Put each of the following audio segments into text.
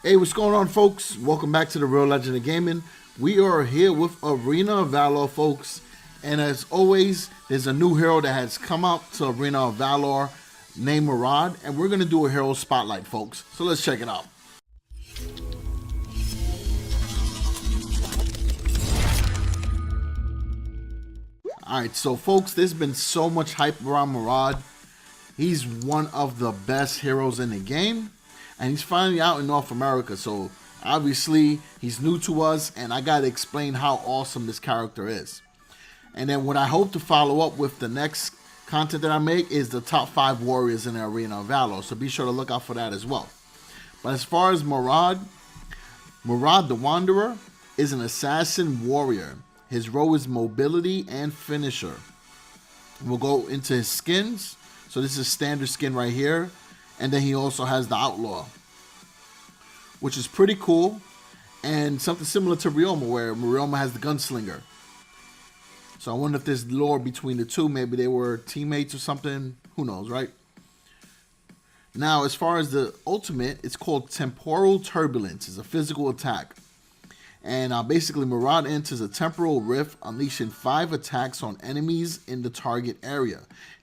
Hey, what's going on, folks? Welcome back to the Real Legend of Gaming. We are here with Arena of Valor, folks. And as always, there's a new hero that has come out to Arena of Valor named Murad. And we're going to do a hero spotlight, folks. So let's check it out. Alright, so folks, there's been so much hype around Murad. He's one of the best heroes in the game. And he's finally out in North America, so obviously he's new to us, and I gotta explain how awesome this character is. And then what I hope to follow up with the next content that I make is the top 5 warriors in the Arena of Valor, so be sure to look out for that as well. But as far as Murad the Wanderer is an assassin warrior. His role is mobility and finisher. We'll go into his skins. So this is standard skin right here. And then he also has the Outlaw, which is pretty cool, and something similar to Ryoma, where Ryoma has the Gunslinger. So I wonder if there's lore between the two. Maybe they were teammates or something. Who knows, right? Now, as far as the ultimate, it's called Temporal Turbulence. It's a physical attack. And basically, Murad enters a temporal rift, unleashing 5 attacks on enemies in the target area,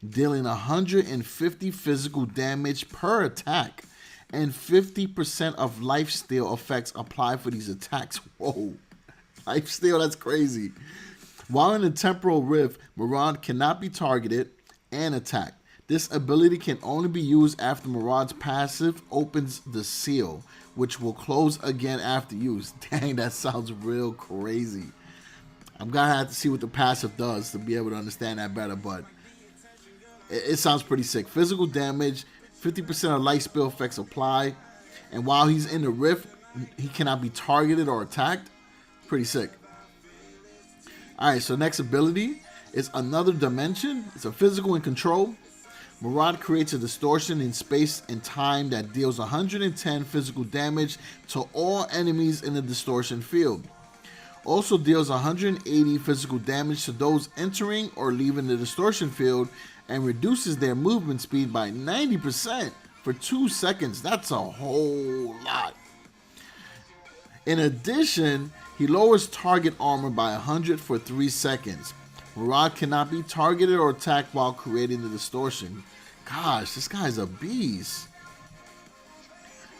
dealing 150 physical damage per attack, and 50% of lifesteal effects apply for these attacks. Whoa, lifesteal, that's crazy. While in the temporal rift, Murad cannot be targeted and attacked. This ability can only be used after Murad's passive opens the seal, which will close again after use. Dang, that sounds real crazy. I'm gonna have to see what the passive does to be able to understand that better, but it sounds pretty sick. Physical damage, 50% of light spell effects apply, and while he's in the rift, he cannot be targeted or attacked. Pretty sick. Alright, so next ability is Another Dimension. It's a physical and control. Murad creates a distortion in space and time that deals 110 physical damage to all enemies in the distortion field. Also deals 180 physical damage to those entering or leaving the distortion field, and reduces their movement speed by 90% for 2 seconds. That's a whole lot. In addition, he lowers target armor by 100 for 3 seconds. Murad cannot be targeted or attacked while creating the distortion. Gosh, this guy's a beast.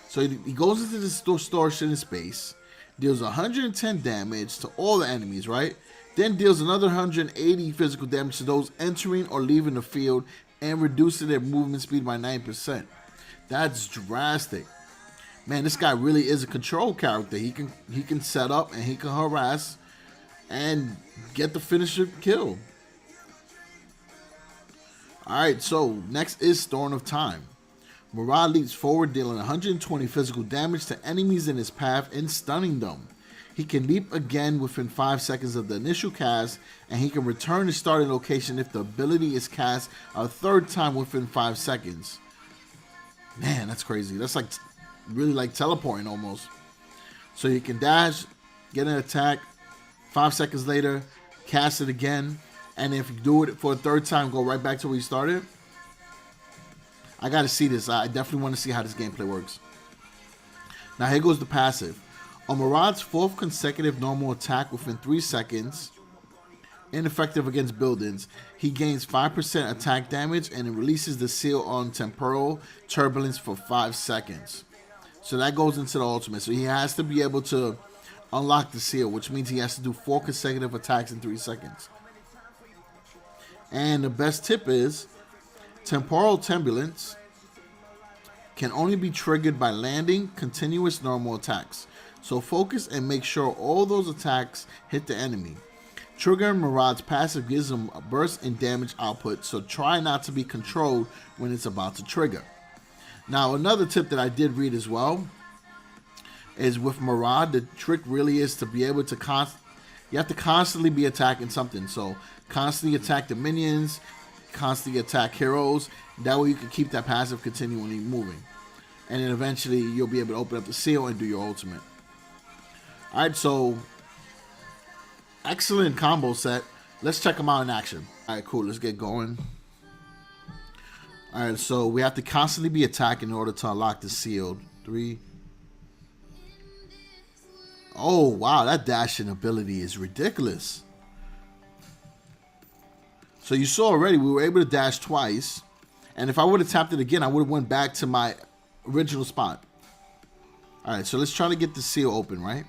So he goes into this distortion in space, deals 110 damage to all the enemies, right? Then deals another 180 physical damage to those entering or leaving the field, and reduces their movement speed by 9%. That's drastic. Man, this guy really is a control character. He can set up and he can harass and get the finisher kill. Alright, so next is Thorn of Time. Murad leaps forward, dealing 120 physical damage to enemies in his path and stunning them. He can leap again within 5 seconds of the initial cast, and he can return to starting location if the ability is cast a 3rd time within 5 seconds. Man, that's crazy. That's like really like teleporting almost. So you can dash, get an attack, 5 seconds later, cast it again, and if you do it for a 3rd time, go right back to where you started. I gotta see this. I definitely want to see how this gameplay works. Now here goes the passive. On Murad's 4th consecutive normal attack within 3 seconds, ineffective against buildings, he gains 5% attack damage, and it releases the seal on Temporal Turbulence for 5 seconds. So that goes into the ultimate. So he has to be able to unlock the seal, which means he has to do 4 consecutive attacks in 3 seconds. And the best tip is Temporal Turbulence can only be triggered by landing continuous normal attacks. So focus and make sure all those attacks hit the enemy. Triggering Murad's passive gives him a burst in damage output, so try not to be controlled when it's about to trigger. Now, another tip that I did read as well is with Murad, the trick really is to be able to you have to constantly be attacking something. So constantly attack the minions, constantly attack heroes. That way you can keep that passive continually moving. And then eventually you'll be able to open up the seal and do your ultimate. Alright, so excellent combo set. Let's check them out in action. Alright, cool. Let's get going. Alright, so we have to constantly be attacking in order to unlock the seal. 3, Oh, wow. That dashing ability is ridiculous. So you saw already we were able to dash twice. And if I would have tapped it again, I would have went back to my original spot. All right, so let's try to get the seal open, right?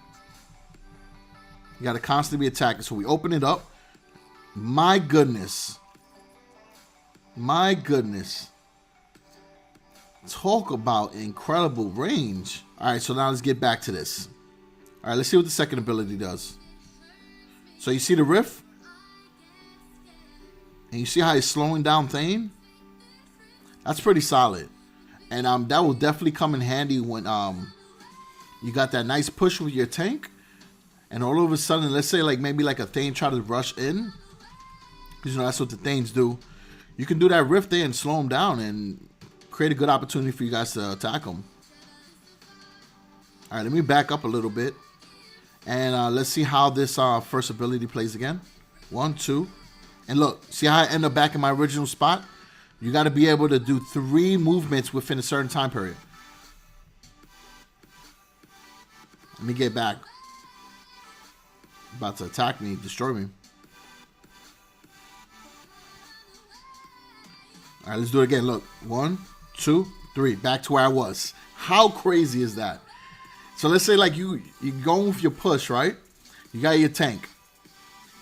You got to constantly be attacking. So we open it up. My goodness. My goodness. Talk about incredible range. All right, so now let's get back to this. All right, let's see what the second ability does. So you see the rift? And you see how he's slowing down Thane? That's pretty solid. And that will definitely come in handy when you got that nice push with your tank. And all of a sudden, let's say like maybe like a Thane try to rush in. Because you know that's what the Thanes do. You can do that rift there and slow them down and create a good opportunity for you guys to attack them. All right, let me back up a little bit. And let's see how this first ability plays again. 1, 2. And look, see how I end up back in my original spot? You got to be able to do 3 movements within a certain time period. Let me get back. About to attack me, destroy me. All right, let's do it again. Look, 1, 2, 3. Back to where I was. How crazy is that? So let's say like you're going with your push, right? You got your tank.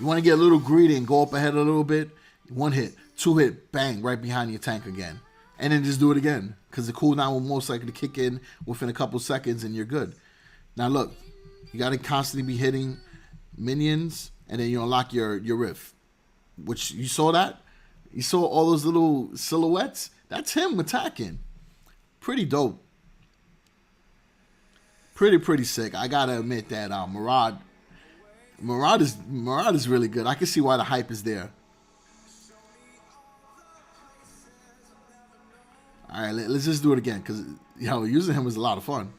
You want to get a little greedy and go up ahead a little bit. 1 hit, 2 hit, bang, right behind your tank again. And then just do it again. Because the cooldown will most likely kick in within a couple seconds and you're good. Now look, you got to constantly be hitting minions and then you unlock your rift. Which, you saw that? You saw all those little silhouettes? That's him attacking. Pretty dope. Pretty sick. I got to admit that Murad is really good. I can see why the hype is there. All right, let's just do it again because using him is a lot of fun.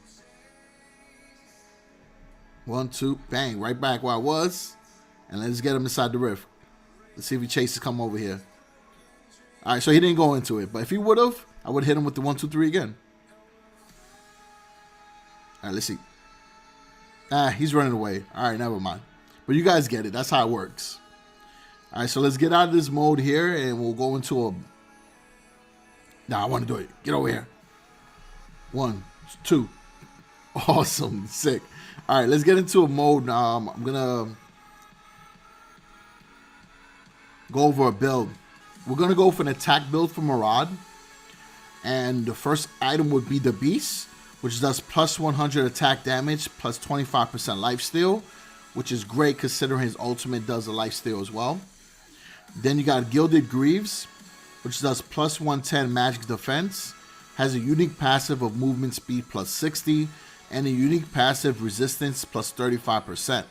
1, 2, bang, right back where I was, and let's get him inside the rift. Let's see if he chases come over here. All right, so he didn't go into it, but if he would have, I would hit him with the 1, 2, 3 again. All right, let's see. He's running away. All right, never mind. But you guys get it. That's how it works. All right, so let's get out of this mode here, and we'll go into a... Nah, I want to do it. Get over here. 1, 2. Awesome. Sick. All right, let's get into a mode. I'm going to go over a build. We're going to go for an attack build for Murad. And the first item would be the Beast, which does plus 100 attack damage, plus 25% lifesteal, which is great considering his ultimate does a lifesteal as well. Then you got Gilded Greaves, which does plus 110 magic defense, has a unique passive of movement speed plus 60, and a unique passive resistance plus 35%.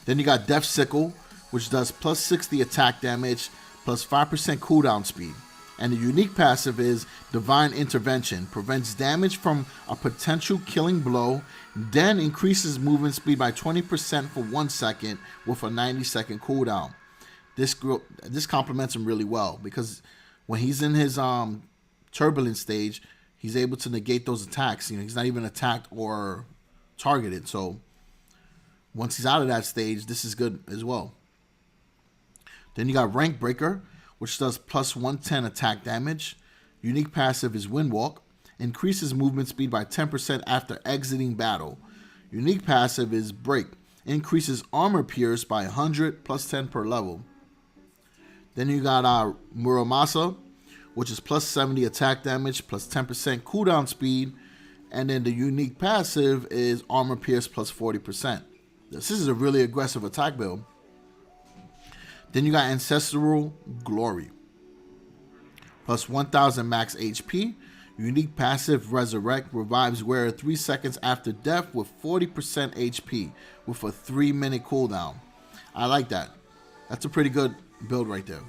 Then you got Death Sickle, which does plus 60 attack damage, plus 5% cooldown speed. And the unique passive is Divine Intervention. Prevents damage from a potential killing blow, then increases movement speed by 20% for 1 second with a 90-second cooldown. This complements him really well because when he's in his turbulent stage, he's able to negate those attacks. He's not even attacked or targeted. So once he's out of that stage, this is good as well. Then you got Rank Breaker, which does plus 110 attack damage. Unique passive is Windwalk. Increases movement speed by 10% after exiting battle. Unique passive is Break. Increases armor pierce by 100 plus 10 per level. Then you got Muramasa, which is plus 70 attack damage, plus 10% cooldown speed. And then the unique passive is armor pierce plus 40%. This is a really aggressive attack build. Then you got Ancestral Glory. Plus 1000 max HP. Unique passive Resurrect. Revives wearer 3 seconds after death with 40% HP with a 3-minute cooldown. I like that. That's a pretty good build right there.